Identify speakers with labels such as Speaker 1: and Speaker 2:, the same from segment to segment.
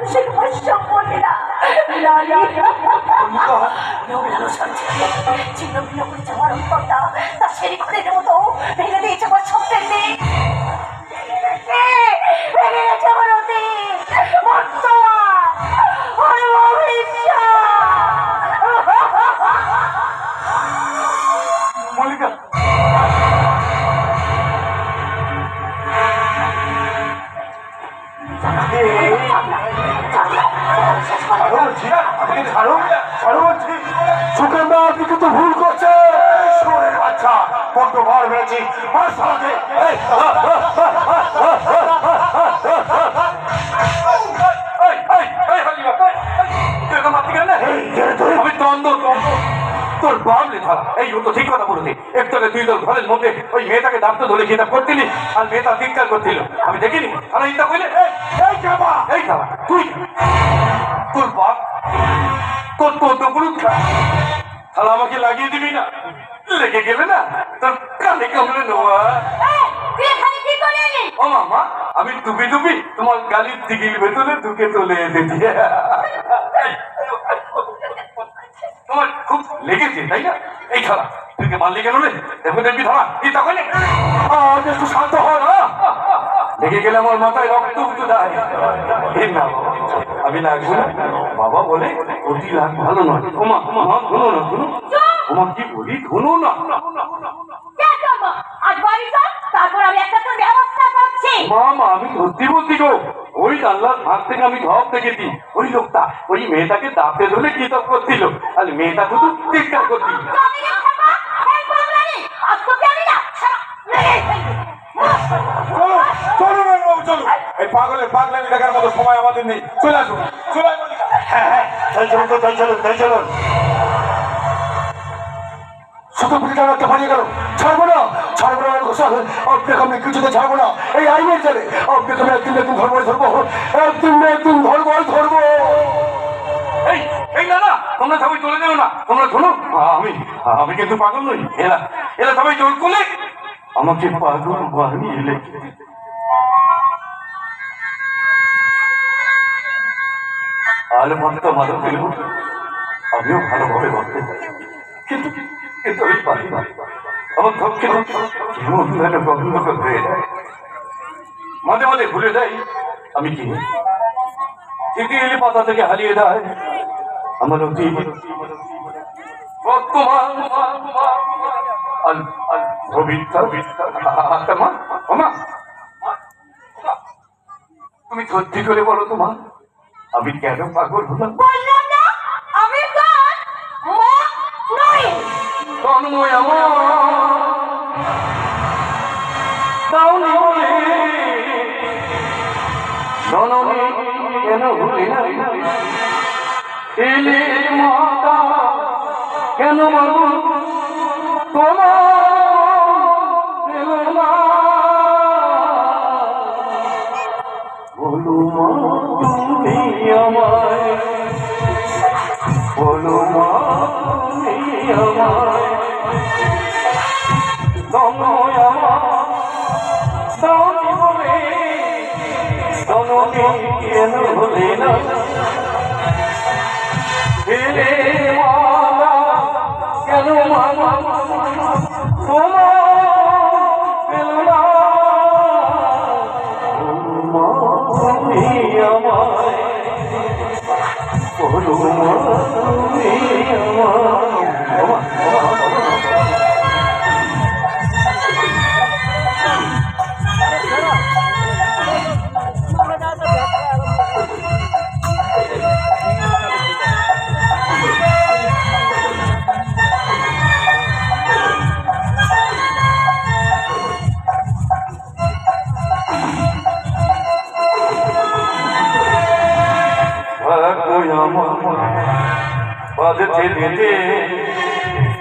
Speaker 1: মানসিক বৈষম্য মহিলা ছিন্ন ভিন্ন করেছে আমার অন্তরটা, তার সেরি ঘরের মতো ভেঙে দিয়েছে আমার স্বপ্নের নেই, ভেঙে গেছে আমার অতীত বর্তমান আর ভবিষ্যৎ।
Speaker 2: মল্লিকা আপনি কিন্তু ভুল করছে। শোরের বাচ্চা বড্ড ভার বেড়েছি। তোর বাপ লেখা এই ও তো ঠিক কথা বলেছে। একটাকে তুই তোর ঘরের মধ্যে ওই মেয়েটাকে দাঁড়তে ধরে খেতাব করতিলি আর মেয়েটা ধিক্কার করছিল, আমি দেখিনি। আর এইটা কইলে এই খাওয়া তুই তোর বাপ তোর তোর তো পুরুষ খা তাহলে আমাকে লাগিয়ে দিবি না, লেগে গেলে না তোর কানে কামড়ে নেওয়া। ও মামা আমি টুপি টুপি তোমার গালির দিঘির ভেতরে ঢুকে চলে এসেছি। তোমার খুব লেগেছে তাই না? এই খালা তুই কে মারলি কেন রে? দেখো দেখবি ধরা এই তখন একটু শান্ত হ না, লেগে গেলে আমার মাথায় রক্ত উঠে যায়। আমি লাগবো না, বাবা বলে অতি লাগ ভালো নয়। ওমা ওমা ধুনো না ধুনো, ওমা কি বলি ধুনো না। মামা আমি সত্যি বলছি গো, ওই জানলার ভাগ থেকে আমি ধপ দেখেছি ওই লোকটা ওই মেয়েটাকে দাঁতে ধরে কি তপ করছিল আর মেয়েটা শুধু চিৎকার করছিল। চলো এই পাগলের পাগলামি দেখার মতো সময় আমাদের নেই, চলে আসুন চলে আসুন। হ্যাঁ হ্যাঁ তাই চলুন তো তাই চলুন তাই চলুন। ছাড়বো না ছাড়বো না আপনাকে আমি কিছুতে ছাড়বো না। এই আইনের চলে আপনাকে আমি একদিন একদিন ধর্ম ধরবো, একদিন একদিন ধর্ম ধরবো। এই না না তোমরা সবাই চলে যাও না, তোমরা শোনো আমি আমি কিন্তু পাগল নই। এরা এরা সবাই জোর করলে আমাকে পাগল বানিয়ে লেগে আর মানতে মাদক দিল। আমিও ভালোভাবে ভাবতে পারি কিন্তু কিন্তু আমি পারি না। আমার ধপকে কেমন যেন বন্ধ হয়ে যায়, মাঝে মাঝে ভুলে যাই আমি কি চিঠি পাতা থেকে হারিয়ে যায় আমার অতীত বর্তমান তুমি সত্যি করে বলো তোমার আমি কেন পাগল হলাম? তন্ময় আমার জননী কেন ভুলি না এলে মাতা কেন মাগো তোমার বলো মা তুমি আমায়, বলো মা তুমি আমায় তন্ময় আমার জননী বলে জননী কেন ভুলি না এলে মাতা কেন মাগো তোমার পেল না মা তুমি আমায়, বলো মা তুমি বাজছে দিতে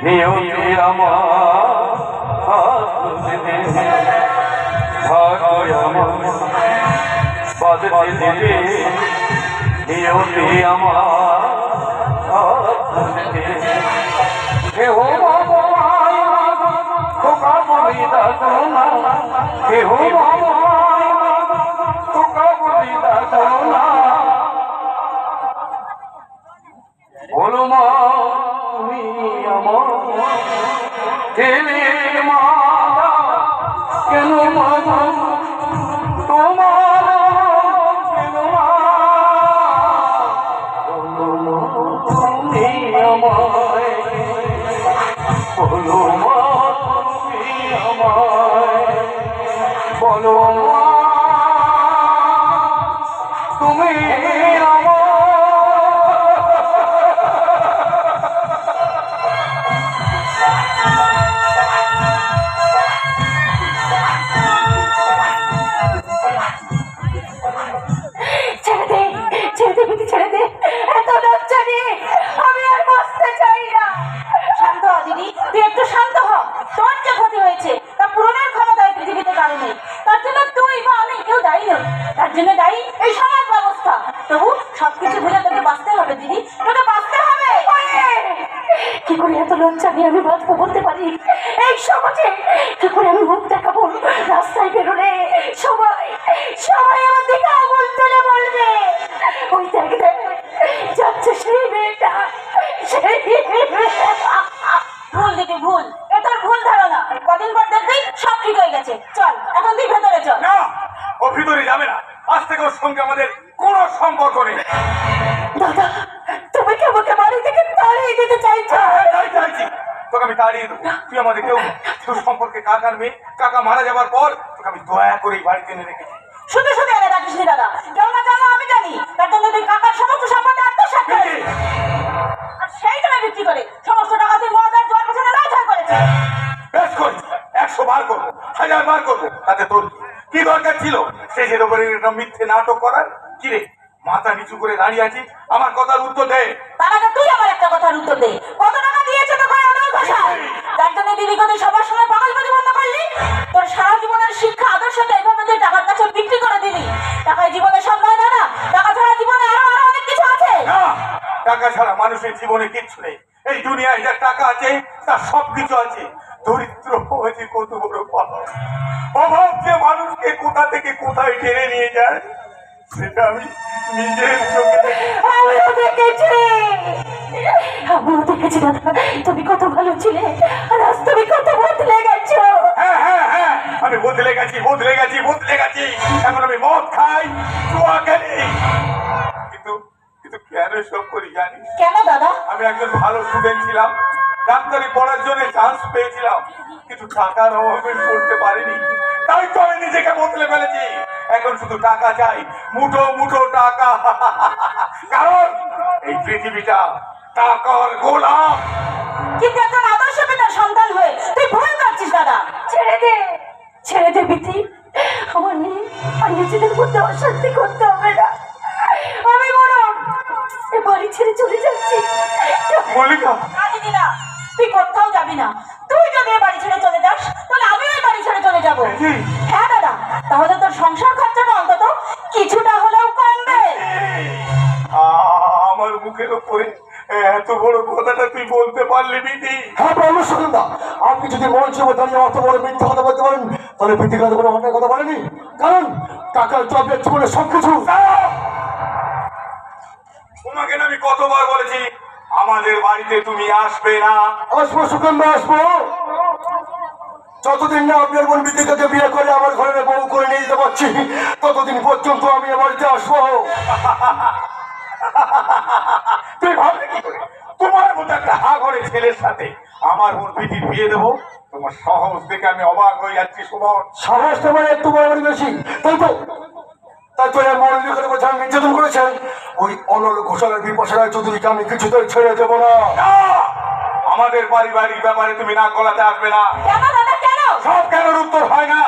Speaker 2: নিয়তি আমার ভাগ্য আমার বাজছে দিতে নিয়তি আমার কেহ খোকা বলিদা সোনা কেহ খোকা বলিদা সোনা তুমি আমার।
Speaker 1: ছেড়ে দে, ছেড়ে দে বিধি, ছেড়ে দে। এত লজ্জা নিয়ে আমি আর বাঁচতে চাই না।
Speaker 3: শান্ত হ দিদি, তুই একটু শান্ত হ। তোর যে ক্ষতি হয়েছে তা পূরণের ক্ষমতা এই পৃথিবীতে কারো নেই। তার জন্য তুই বা আমি কেউ দায়ী নই, তার জন্য দায়ী এই সমাজ ব্যবস্থা। তবু সবকিছু ভুলে তোকে বাঁচতে হবে দিদি, তোকে বাঁচতে হবে।
Speaker 1: কি করে এত লজ্জা নিয়ে আমি বাঁচবো বলতে পারি? এই সমাজে কি করে আমি মুখ দেখাবো? রাস্তায় বেরোলে সবাই সবাই আমার দিকে আঙুল তুলে বলবে, ওই দেখ দেখ, যাচ্ছে সেই মেয়েটা, সেই মেয়েটা।
Speaker 3: ভুল দিদি, ভুল। এ তোর ভুল ধারণা। কদিন পর দেখবি সব ঠিক হয়ে গেছে। চল এখন তুই ভেতরে চল।
Speaker 2: না, ও ভিতরে যাবে না। আজ থেকে ওর সঙ্গে আমাদের কোনো সম্পর্ক নেই।
Speaker 1: দাদা, তুমি কি আমাকে বাড়ি থেকে তাড়িয়ে দিতে চাইছো?
Speaker 2: চাইছি তোকে আমি তাড়িয়ে দেবো। তুই আমাদের কেউ কেউ সম্পর্কে কাকার মেয়ে। কাকা মারা যাবার পর তোকে আমি দয়া করে এই বাড়িতে এনে রেখেছি।
Speaker 3: শুধু শুধু এনে রাখিস নি দাদা। কেউ না জানো আমি জানি। তার জন্য তুই কাকার সমস্ত সম্পত্তি আত্মসাৎ করেছিস। আর সেই টাকা বিক্রি করে সমস্ত টাকা তুই মহাদার জোয়ার পেছনে নয় করেছিস।
Speaker 2: বেশ করেছি, 100 বার করবো, 1000 বার করবো। তাতে তোর কি দরকার ছিল স্টেজের উপরে একটা মিথ্যে নাটক করার? কি রে, মাথা নিচু করে দাঁড়িয়ে আছিস? আমার কথার উত্তর দে।
Speaker 3: তার আগে তুই আমার একটা কথার উত্তর দে। কত টাকা দিয়েছে তোকে অনল ঘোষাল? যার জন্য দিদিকে তুই সবার সময় পাগল প্রতিপন্ন করলি। তোর সারা জীবনের শিক্ষা আদর্শকে এইভাবে তুই টাকার কাছে বিক্রি করে দিলি। টাকায় জীবনের সব নয় দাদা, টাকা ছাড়া জীবনে আরো আরো অনেক কিছু আছে।
Speaker 2: না, টাকা ছাড়া মানুষের জীবনে কিচ্ছু নেই। এই দুনিয়ায় যা টাকা আছে তার সবকিছু আছে। দরিদ্র হয়েছে কত বড় পাপ। অভাব যে মানুষকে কোথা থেকে কোথায় টেনে নিয়ে যায় সেটা আমি নিজের চোখে দেখি।
Speaker 1: আমিও দেখেছি, আমিও দেখেছি দাদা। তুমি কত ভালো ছিলে, আর আজ তুমি কত বদলে গেছো।
Speaker 2: হ্যাঁ হ্যাঁ হ্যাঁ, আমি বদলে গেছি, বদলে গেছি, বদলে গেছি। এখন আমি মদ খাই, জুয়া খেলি। কিন্তু কিন্তু কেন সব করি জানিস?
Speaker 3: কেন দাদা?
Speaker 2: আমি একজন ভালো স্টুডেন্ট ছিলাম, ডাক্তারি পড়ার জন্য চান্স পেয়েছিলাম, কিন্তু টাকার অভাবে পড়তে পারিনি। তাই তো আমি নিজেকে বদলে ফেলেছি। এখন শুধু টাকা চাই, মুঠো মুঠো টাকা। কারণ এই পৃথিবীটা টাকার গোলাম।
Speaker 3: কিন্তু একজন আদর্শ পিতার সন্তান হয়ে তুই ভুল করছিস দাদা।
Speaker 1: ছেড়ে দে, ছেড়ে দে বিধি। আমার নিয়ে আর নিজেদের মধ্যে অশান্তি করতে হবে না। আমি বরং এ বাড়ি ছেড়ে চলে যাচ্ছি।
Speaker 2: মল্লিকা,
Speaker 3: না দিদি না, তুই কোথাও যাবি না। তুই যদি এই বাড়ি ছেড়ে চলে যাস তাহলে আমিও এই বাড়ি ছেড়ে চলে যাবো। হ্যাঁ দাদা, তাহলে তোর সংসার খরচাটা অন্তত কিছুটা হলেও কমবে।
Speaker 2: আমার মুখের উপরে এত বড় কথাটা তুই বলতে পারলি বিধি?
Speaker 4: হ্যাঁ বলো সুগন্ধা, আপনি যদি মঞ্চে দাঁড়িয়ে অত বড় মিথ্যা কথা বলতে পারেন তাহলে পৃথিবীতে কোনো অন্যায় কথা বলেনি। কারণ টাকার জবের জীবনে সবকিছু।
Speaker 2: তোমাকে না আমি কতবার বলেছি আমাদের বাড়িতে তুমি আসবে না।
Speaker 4: আসবো সুগন্ধা, আসবো। যতদিন না আপনার বোন বিদ্যুৎকে বিয়ে করে আমার ঘরে বউ করে নিয়ে যেতে পারছি ততদিন পর্যন্ত আমি এ বাড়িতে আসবো।
Speaker 2: তুই ভাবলে কি করে তোমার মতো একটা হাঘরে ছেলের সাথে আমার বোন বিধির বিয়ে দেবো? তোমার সাহস দেখে আমি অবাক হয়ে যাচ্ছি সুমন।
Speaker 4: সাহস তোমার একটু বড় বেশি, তাই তো? তাই তো মনে করে বোঝান নির্যাতন করেছেন ওই অনল ঘোষালের বিপাশায় চৌধুরীকে আমি কিছুতেই ছেড়ে দেবো না।
Speaker 2: আমাদের পারিবারিক ব্যাপারে তুমি না গলাতে আসবে না।
Speaker 3: কেন দাদা, কেন?
Speaker 2: সব কেনর উত্তর হয় না।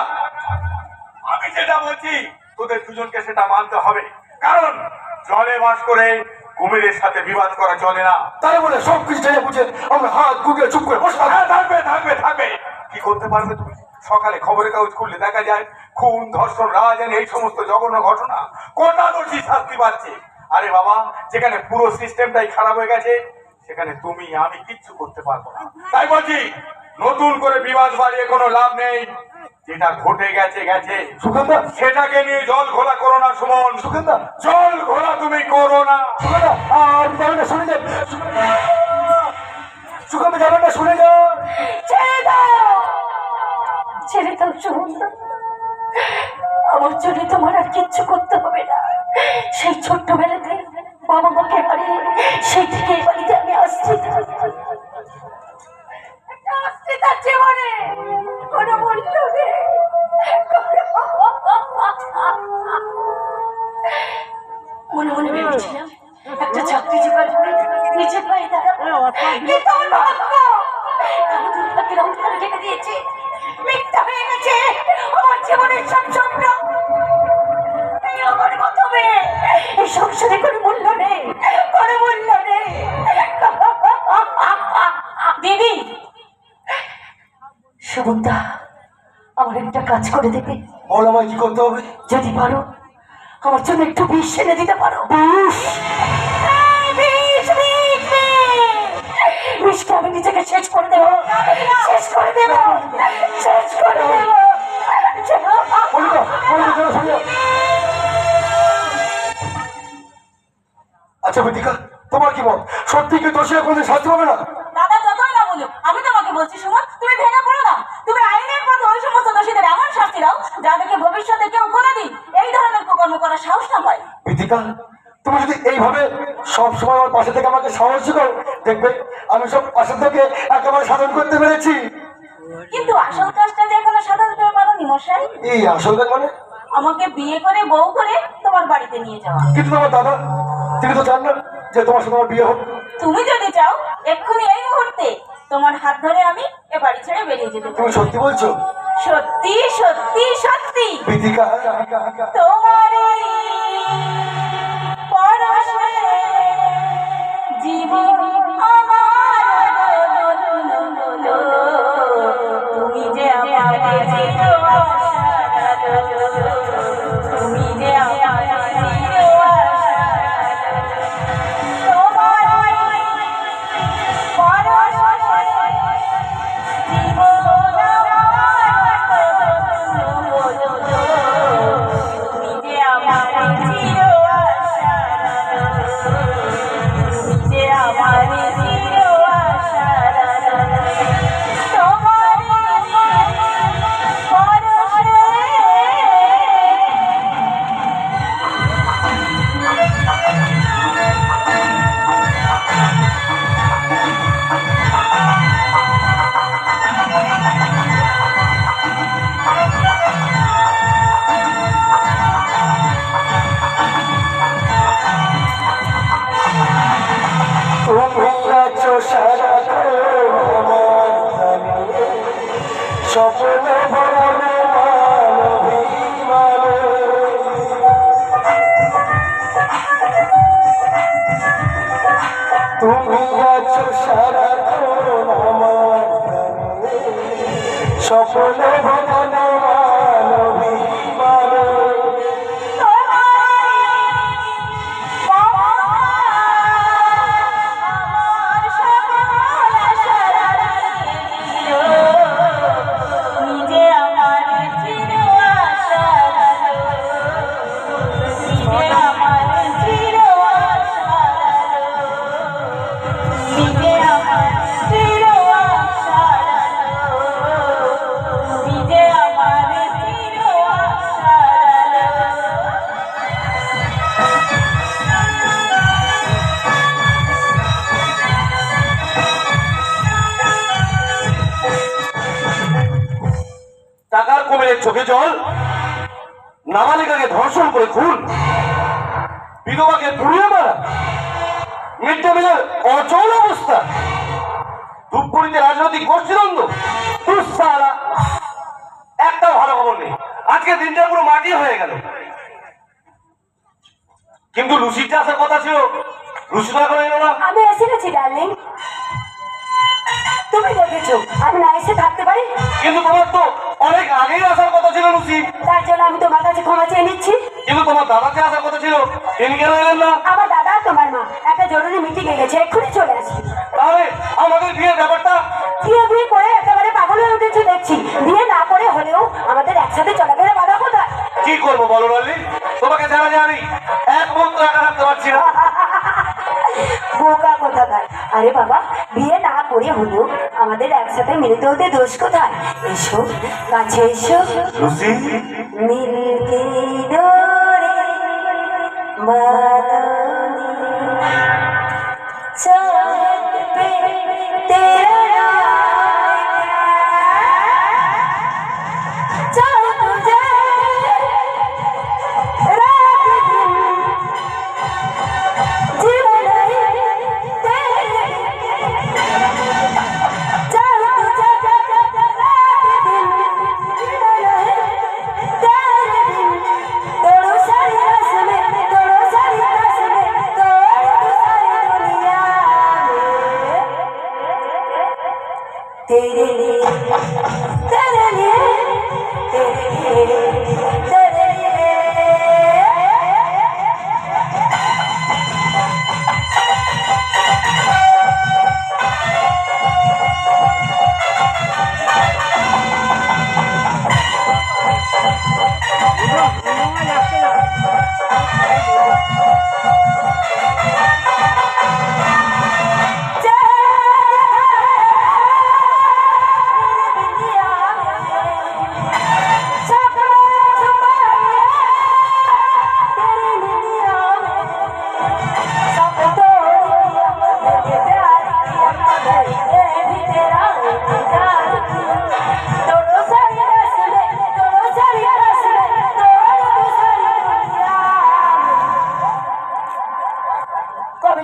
Speaker 2: আমি যেটা বলছি তোদের দুজনকে সেটা মানতে হবে। কারণ জলে বাস করে কুমিরের সাথে বিবাদ করা চলে না।
Speaker 4: তাই বলে সবকিছু ছেড়ে বুঝে আমরা হাত গুটিয়ে চুপ করে বসে থাকবো?
Speaker 2: হ্যাঁ, থাকবে থাকবে থাকবে। কি করতে পারবে তুমি? সকালে খবরের কাগজ খুললে দেখা যায় খুন, ধর্ষণ, রাজধানী, এই সমস্ত জঘন্য ঘটনা। কোটা দোষী শাস্তি পাচ্ছে। আরে বাবা, যেখানে পুরো সিস্টেমটাই খারাপ হয়ে গেছে সেখানে তুমি আমি কিচ্ছু করতে পারবো না। তাই বলছি নতুন করে বিবাদ বাড়িয়ে কোনো লাভ নেই। যেটা ঘটে গেছে গেছে,
Speaker 4: সুগন্ধা,
Speaker 2: সেটাকে নিয়ে জল ঘোলা করো না সুমন।
Speaker 4: সুগন্ধা,
Speaker 2: জল ঘোলা তুমি করো না।
Speaker 4: সুগন্ধা, আর যাবেন না, শুনে যান। সুগন্ধা, যাবেন না, শুনে যান।
Speaker 1: ছেড়ে দাও, ছেড়ে দাও সুগন্ধা। আমার জন্য তোমার আর কিচ্ছু করতে হবে না। সেই ছোট্টবেলাতে বাবা মাকে হারিয়ে সেই থেকে এই বাড়িতে আমি আসছি। আসছি তার জীবনে কোনো মূল্য নেই। মনে মনে ভেবেছিলাম একটা চাকরি জোগাড় করে নিজের পায়ে দাঁড়াবো, কিন্তু আমার ভাগ্য আমি দুর্ভাগ্যের অন্ধকারে ঢেকে দিয়েছি। মিথ্যা হয়ে গেছে আমার জীবনের সব স্বপ্ন। এই আমার মতো মেয়ে এই সংসারে কোনো মূল্য নেই, কোনো মূল্য নেই।
Speaker 3: দিদি,
Speaker 1: সুবন্ধা, আমার একটা কাজ করে দেবে?
Speaker 4: বল আমায় কি করতে হবে?
Speaker 1: যদি পারো আমার জন্য একটু বিষ এনে দিতে পারো। বিষকে আমি নিজেকে শেষ করে দেবো, শেষ করে দেবো, শেষ করে দেবো।
Speaker 4: আচ্ছা বেদিকা, তোমার কি মত? সত্যি কি দোষী কোনদিন শাস্তি হবে না?
Speaker 3: দাদা যতই না বলুক, আমি তোমাকে বলছি সুমন, তুমি ভেঙে পড়ো না। তুমি আইনের পথে ওই সমস্ত দোষীদের এমন শাস্তি দাও যাদেরকে ভবিষ্যতে কেউ কোনোদিন এই ধরনের কুকর্ম করার সাহস না পায়।
Speaker 4: বেদিকা, তুমি যদি এইভাবে সব সময় আমার পাশে থেকে আমাকে সাহস করো, দেখবে আমি সব পাশে থেকে একেবারে সাধন করতে পেরেছি।
Speaker 3: কিন্তু আসল কাজটা যে এখনো সাধারণ পারোনি মশাই।
Speaker 4: এই আসল কাজ মানে?
Speaker 3: আমাকে বিয়ে করে বউ করে তোমার বাড়িতে নিয়ে যাওয়া।
Speaker 4: কিন্তু তোমার দাদা, তিনি তো জান না যে তোমার সাথে আমার বিয়ে হবে।
Speaker 3: তুমি যদি চাও এক্ষুনি এই মুহূর্তে তোমার হাত ধরে আমি এ বাড়ি ছেড়ে বেরিয়ে যেতে
Speaker 4: তুমি
Speaker 3: পারি।
Speaker 4: সত্যি বলছো?
Speaker 3: সত্যি সত্যি সত্যি।
Speaker 4: বেদিকা,
Speaker 3: তোমার এই পরশে জীবন আমার তুমি যে আমার চির আশা, তুমি যে আমার চির আশা, তোমার এই পরশে জীবন তুমি যে আমার চির আশা, তুমি যে আমার চির আশা, তোমার পরশে
Speaker 4: তুমি আছো সারাক্ষণ আমার ধ্যানে, স্বপ্ন ভরণে মানবিমানে। তুমি আছো সারাক্ষণ আমার ধ্যানে, স্বপ্ন ভরণে মানবিমানে।
Speaker 2: টাকার কমের চোখে জল, নাবালিকাকে ধর্ষণ করে খুন, বিধবাকে পুড়িয়ে মারা, মিড ডে মিলের অচল অবস্থা, ধূপগুড়িতে রাজনৈতিক গোষ্ঠীদ্বন্দ্ব, দুঃসারা। একটাও ভালো খবর নেই, আজকে দিনটা পুরো মাটি হয়ে গেল। কিন্তু লুসিটা আসার কথা ছিল, লুসিটা করে এলো না।
Speaker 1: আমি এসে গেছি ডার্লিং, তুমি দেখেছো আমি না এসে থাকতে পারি?
Speaker 2: কিন্তু তোমার তো অনেক আগেই আসার কথা ছিল লুসি।
Speaker 1: তার জন্য আমি তোমার কাছে ক্ষমা চেয়ে নিচ্ছি।
Speaker 2: কিন্তু তোমার দাদাকে আসার কথা ছিল, তিনি কেন এলেন না?
Speaker 1: আমার দাদা আর তোমার মা একটা জরুরি মিটিং এ গেছে, এক্ষুনি চলে আসি।
Speaker 2: তাহলে আমাদের বিয়ের ব্যাপারটা?
Speaker 1: বিয়ে করে একেবারে পাগল হয়ে উঠেছো দেখছি। বিয়ে না করে হলেও আমাদের একসাথে চলাফেরা বাধা কোথায়?
Speaker 2: কি করবো বলো লালি, তোমাকে জানা যে আমি এক মুহূর্ত একা রাখতে পারছি না।
Speaker 1: বোকা কোথাকার। আরে বাবা, বিয়ে না করে হলেও আমাদের একসাথে মিলিত হতে দোষ কোথায়? এসো কাছে এসো।
Speaker 2: লুসি,
Speaker 1: মিলকে ডোরে বাঁধনি चांद पे तेरा चाँद तुझे रात दिन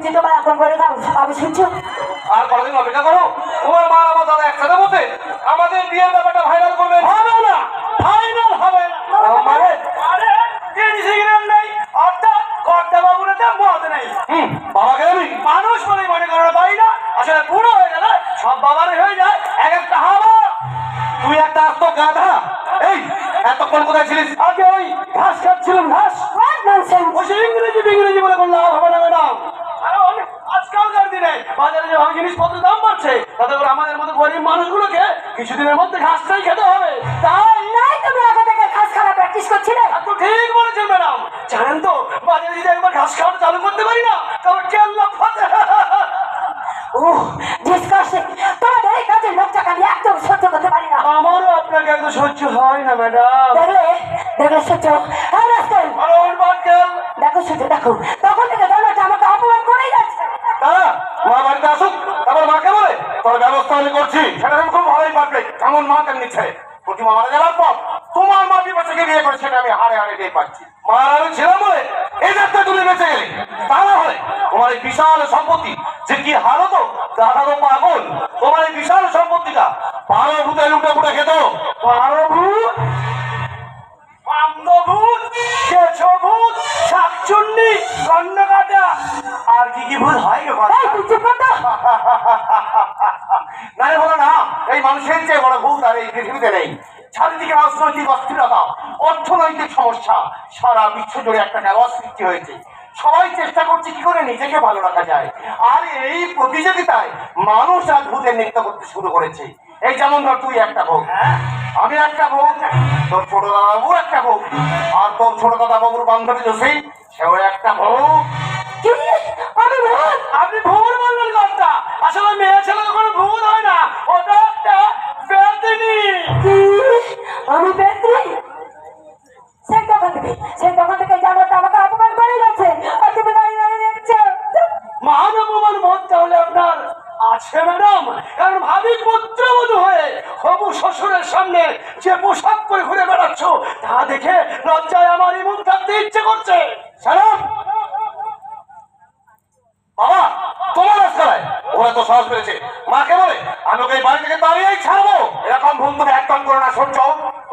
Speaker 1: যে তোমার আপন করে দাও আমি শুনছো
Speaker 2: আর কতদিন অপেক্ষা করো? তোমার মা আর আমার দাদা একসাথে বসে আমাদের বিয়ের ব্যাপারটা ভাইরাল করবে। হবে না, ফাইনাল হবে না। মানে আরে ইনসিগন্যান্ট নেই, অর্থাৎ কর্তা বাবুর তো মত নেই। বাবাকে আমি মানুষ বলে মনে করো না, তাই না? আসলে বুড়ো হয়ে গেলে সব বাবারই হয়ে যায় এক একটা হাওয়া। তুই একটা আস্ত গাধা। এই এতক্ষণ কোথায় ছিলিস? আগে ওই ঘাস খাচ্ছিলাম, ঘাস। বসে ইংরেজি বলে কোনো লাভ হবে না ম্যাডাম। কারণ আজকালকার দিনে বাজারে যেভাবে জিনিসপত্রের দাম বাড়ছে, তাতে করে আমাদের মতো গরিব মানুষগুলোকে কিছুদিনের মধ্যে ঘাসটাই খেতে হবে। তাই
Speaker 1: নাই তুমি আগে থেকে ঘাস খাওয়া প্র্যাকটিস করছিলে
Speaker 2: আপনি ঠিক বলেছেন ম্যাডাম। জানেন তো বাজারে যদি একবার ঘাস খাওয়াটা চালু করতে পারি না, তবে কেল্লা ফাতে।
Speaker 1: ও ডিসকাশন তোমাদের এই কাজের লোকটাকে আমি একদম সহ্য করতে পারি না।
Speaker 2: আমারও আপনাকে একদম সহ্য হয় না ম্যাডাম।
Speaker 1: দেখলে দেখলে সহ্য হ্যাঁ রাস্তায় দেখো সহ্য দেখো তখন থেকে দাদাটা আমাকে অপমান করেই যাচ্ছে।
Speaker 2: দাদা মা বাড়িতে আসুক, তারপর মাকে বলে তোর ব্যবস্থা আমি করছি। সেটা আমি খুব ভালোই পারবে। কেমন মা তেমনি ছেলে। প্রতিমা মারা যাওয়ার পর তোমার মা বিপাশাকে বিয়ে করে, সেটা আমি হাড়ে হাড়ে টের পাচ্ছি। মা আমি ছিলাম বলে এই যাত্রা তুমি বেঁচে গেলে। তা না হলে তোমার এই বিশাল সম্পত্তি যে কি হার হতো, দাদারও পাগল। তোমার এই বিশাল সম্পত্তিটা 12 ভূতে লুটে ফুটে খেত। 12 ভূত, পান্ডভূত, কেশভূত, শাকচুন্নি, কন্যকাটা, আর কি কি ভূত হয় গো?
Speaker 1: এই তুই চুপ কর তো।
Speaker 2: না রে বলো না, এই মানুষের চেয়ে বড় ভূত আর এই পৃথিবীতে নেই। চারিদিকে রাজনৈতিক অস্থিরতা, অর্থনৈতিক সমস্যা, সারা বিশ্ব জুড়ে একটা ক্যালস সৃষ্টি হয়েছে। সবাই চেষ্টা করছে কি করে নিজেকে ভালো রাখা যায়। আর এই প্রতিযোগিতায় মানুষ আজ ভূতের নৃত্য করতে শুরু করেছে। এই যেমন ধর তুই একটা ভূত, আমি একটা ভূত, তোর ছোট দাদাবাবু একটা ভূত, আর তোর ছোট দাদাবাবুর বান্ধবী জোসি সেও একটা ভূত।
Speaker 1: কি আমি ভূত?
Speaker 2: আপনি ভূত বললেন কথা। আসলে মেয়ে ছেলে কোনো ভূত হয় না, ওটা একটা পেতনি।
Speaker 1: কি আমি বেত্রি? সেই তখন থেকে জানোটা আমাকে অপমান করে যাচ্ছে আর তুমি দাঁড়িয়ে দাঁড়িয়ে দেখছো।
Speaker 2: মান অপমান বোধ তাহলে আপনার আছে ম্যাডাম। কারণ ভাবি পুত্রবধূ হয়ে হবু শ্বশুরের সামনে যে পোশাক পরে ঘুরে বেড়াচ্ছ, তা দেখে লজ্জায় আমার ইমন থাকতে ইচ্ছে করছে। সালাম বাবা, তোমার রাস্তায় ওরা তো সাহস পেয়েছে। মাকে বলে আমি ওকে এই বাড়ি থেকে দাঁড়িয়েই ছাড়বো। এরকম ভুল তুমি একদম করো না। সহ্য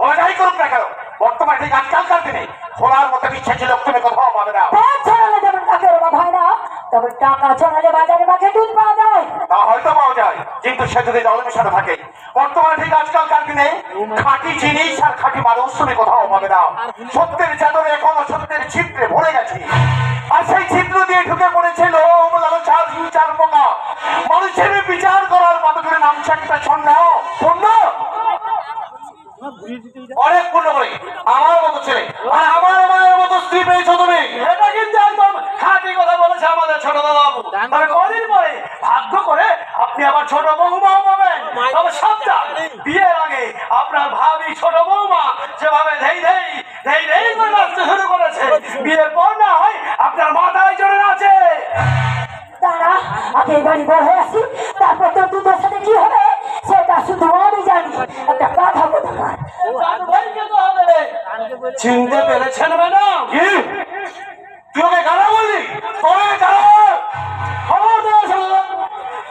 Speaker 2: ওরা যাই করুক না কেন, বর্তমানে ঠিক আজকালকার দিনে খোলার মতো বিশ্বাসী লোক তুমি কোথাও পাবে না।
Speaker 1: পেট ছড়ালে যেমন কাকের অভাব হয় না, তবে টাকা ছড়ালে বাজারে মাকে দুধ পাওয়া যায়।
Speaker 2: তা হয়তো পাওয়া যায়, কিন্তু সে যদি দলের সাথে থাকে। বর্তমানে ঠিক আজকালকার দিনে খাঁটি জিনিস আর খাঁটি মানুষ তুমি কোথাও পাবে না। সত্যের চাদরে এখনো সত্যের ছিদ্রে ভরে গেছে, আর সেই ছিদ্র দিয়ে ঢুকে পড়েছে লোভ, লালসা, হিংসার পোকা। মানুষের বিচার করার মতো করে নামছে একটা ছন্ন পূর্ণ, অনেক পূর্ণ করে আমার মতো ছেলে আর আমার মায়ের মতো স্ত্রী পেয়েছো তুমি। এটা কিন্তু একদম খাঁটি কথা বলেছে আমাদের ছোট দাদাবাবু। তবে কদিন পরে ভাগ্য করে আপনি আবার ছোট বৌমাও পাবেন। তবে সাবধান, বিয়ের আগে আপনার ভাবি ছোট বৌমা যেভাবে ধেই করে নাচতে শুরু করেছে, বিয়ের পর না হয় আপনার মাথায় চড়ে আছে।
Speaker 1: তারা আগে এই বাড়ি বড় হয়ে আসি, তারপর তোর দুধের সাথে কি হবে সেটা শুধু আমি জানি। একটা কথা বলতে পার
Speaker 2: চিনতে পেরেছেন ম্যাডাম? কি তুই ওকে গালা বললি?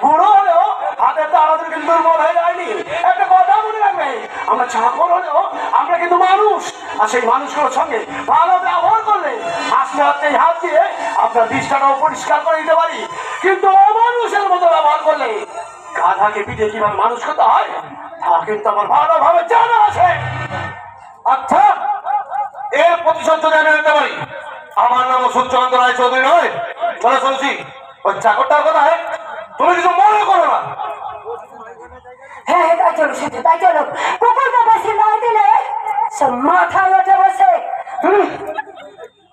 Speaker 2: বুড়ো হলেও হাতের তাড়াতাড়ি কিন্তু দুর্বল হয়ে যায়নি। একটা কথা মনে রাখবে, আমরা চাকর হলেও আমরা কিন্তু মানুষ, আর সেই মানুষগুলোর সঙ্গে ভালো ব্যবহার করলে আস্তে আস্তে হাত দিয়ে আপনার বিষ্ঠাটাও পরিষ্কার করে দিতে পারি। কিন্তু অমানুষের মতো ব্যবহার করলে গাধাকে পিঠে কিভাবে মানুষ করতে হয় তা কিন্তু আমার ভালোভাবে জানা আছে। আচ্ছা, এর প্রতিশোধ যদি আমি নিতে পারি। আমার নাম সূর্যকান্ত রায় চৌধুরী নয়। চলে শুনছি ওই চাকরটার কথা, তুমি কিছু মনে করো না।
Speaker 1: হ্যাঁ তাই চলো শুধু তাই চলো। কুকুরটা বেশি না দিলে সব মাথায় ওঠে বসে।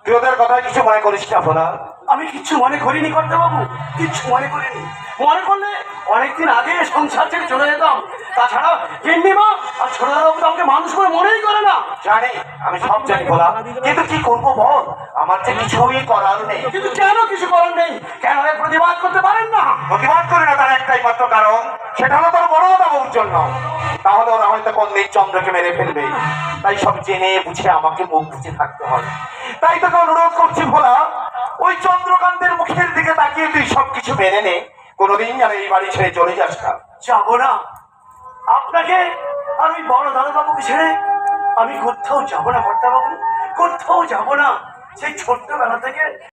Speaker 2: তুই ওদের কথায় কিছু মনে করিস না ফোনা। আমি কিছু মনে করিনি করতে বাবু, কিছু মনে করিনি। মনে করলে অনেকদিন আগে সংসার থেকে চলে যেতাম। তাছাড়া গিন্নিমা আর ছোট দাদাবু তো আমাকে মানুষ করে মনেই করে না। জানি, আমি সব জানি বলা, কিন্তু কি করবো বল, আমার যে কিছুই করার নেই। কিন্তু কেন কিছু করার নেই? কেন এর প্রতিবাদ করতে পারেন না? প্রতিবাদ করি না তার একটাই মাত্র কারণ, সেটা হলো তোর বড় দাদাবুর জন্য। তাহলে ওরা হয়তো কোনদিন চন্দ্রকে মেরে ফেলবে, তাই সব জেনে বুঝে আমাকে মুখ বুঝে থাকতে হয়। তাই তোকে অনুরোধ করছি ভোলা, ওই চন্দ্রকান্তের মুখের দিকে তাকিয়ে তুই মেনে নে, কোনোদিন যেন এই বাড়ি ছেড়ে চলে যাস না।
Speaker 5: যাবো না আপনাকে আর ওই বড় দাদাবাবুকে ছেড়ে আমি কোথাও যাবো না কর্তাবাবু, কোথাও যাবো না। সেই ছোট্টবেলা থেকে